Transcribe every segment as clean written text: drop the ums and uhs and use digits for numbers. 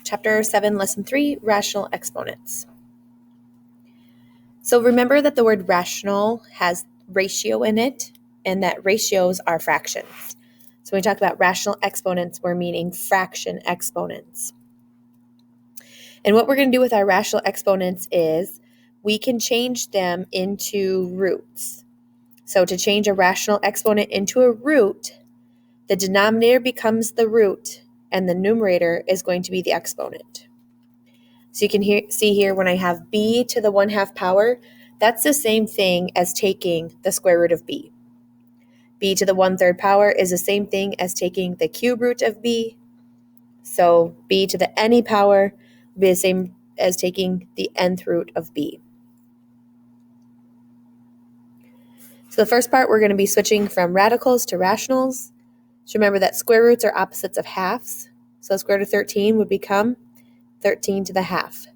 Chapter 7, Lesson 3, Rational Exponents. So remember that the word rational has ratio in it, and that ratios are fractions. So when we talk about rational exponents, we're meaning fraction exponents. And what we're going to do with our rational exponents is we can change them into roots. So to change a rational exponent into a root, the denominator becomes the root, and the numerator is going to be the exponent. So you can see here when I have b to the 1/2 power, that's the same thing as taking the square root of b. B to the 1/3 power is the same thing as taking the cube root of b. So b to the any power will be the same as taking the nth root of b. So the first part, we're going to be switching from radicals to rationals. So remember that square roots are opposites of halves. So square root of 13 would become 13 to the half.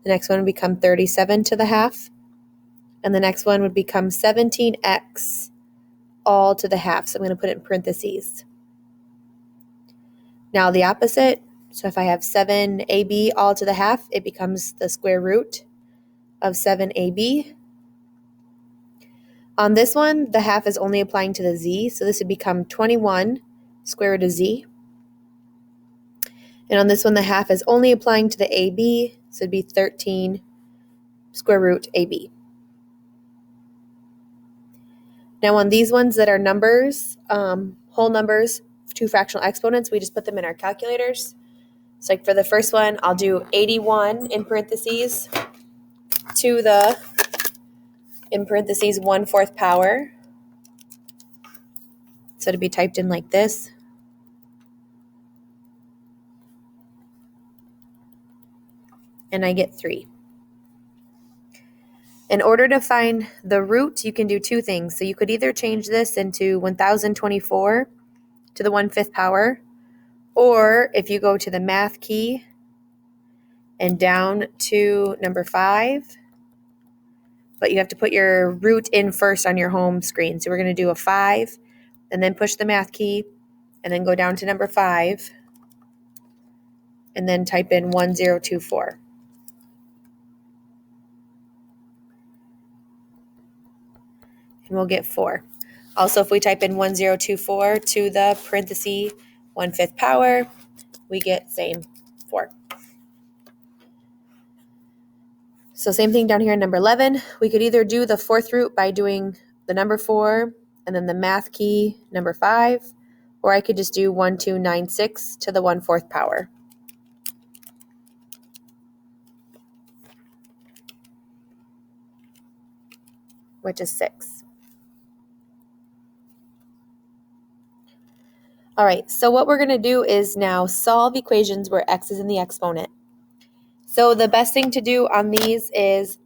The next one would become 37 to the half. And the next one would become 17x all to the half. So I'm going to put it in parentheses. Now the opposite. So if I have 7ab all to the half, it becomes the square root of 7ab. On this one, the half is only applying to the z. So this would become 21 square root of z. And on this one, the half is only applying to the ab. So it'd be 13 square root ab. Now on these ones that are numbers, whole numbers, two fractional exponents, we just put them in our calculators. So like for the first one, I'll do 81 in parentheses to the, in parentheses, 1/4 power. So to be typed in like this. And I get 3. In order to find the root, you can do two things. So you could either change this into 1024 to the 1/5 power, or if you go to the math key and down to number 5, but you have to put your root in first on your home screen. So we're going to do a 5 and then push the math key and then go down to number 5 and then type in 1024. And we'll get 4. Also, if we type in 1024 to the parenthesis 1/5 power, we get same 4. So same thing down here in number 11. We could either do the 4th root by doing the number 4 and then the math key number 5, or I could just do 1296 to the 1/4 power. Which is 6. All right, so what we're going to do is now solve equations where x is in the exponent. So the best thing to do on these is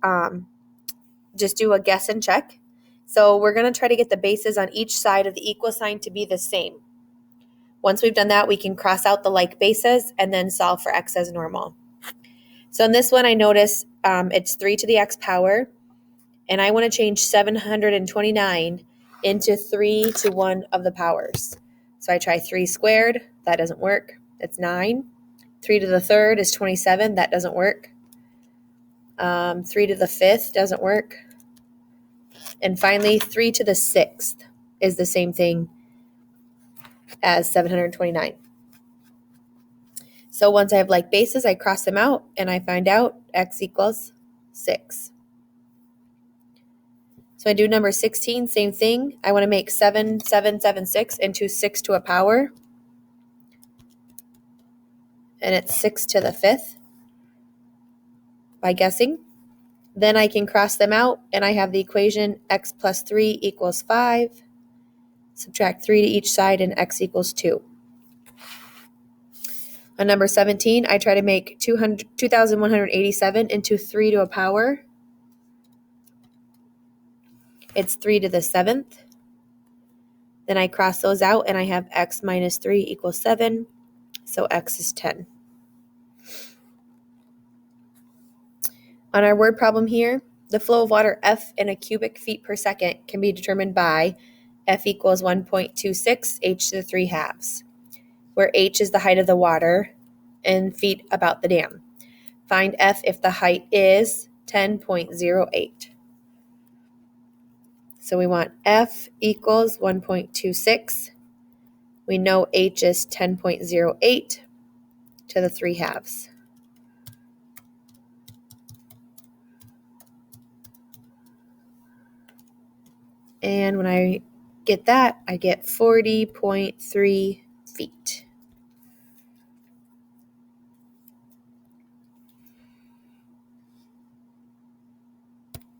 just do a guess and check. So we're going to try to get the bases on each side of the equal sign to be the same. Once we've done that, we can cross out the like bases and then solve for x as normal. So in this one, I notice it's 3 to the x power, and I want to change 729 into 3 to 1 of the powers. So I try 3 squared. That doesn't work. It's 9. 3 to the 3rd is 27. That doesn't work. 3 to the 5th doesn't work. And finally, 3 to the 6th is the same thing as 729. So once I have like bases, I cross them out, and I find out x equals 6. So I do number 16, same thing. I want to make 7776 into 6 to a power. And it's 6 to the 5th by guessing. Then I can cross them out, and I have the equation x plus 3 equals 5. Subtract 3 to each side, and x equals 2. On number 17, I try to make 2,187 into 3 to a power. It's 3 to the 7th. Then I cross those out, and I have x minus 3 equals 7. So x is 10. On our word problem here, the flow of water F in a cubic feet per second can be determined by F equals 1.26 h to the 3 halves, where h is the height of the water, in feet about the dam. Find F if the height is 10.08. So we want F equals 1.26. We know H is 10.08 to the 3/2. And when I get that, I get 40.3 feet.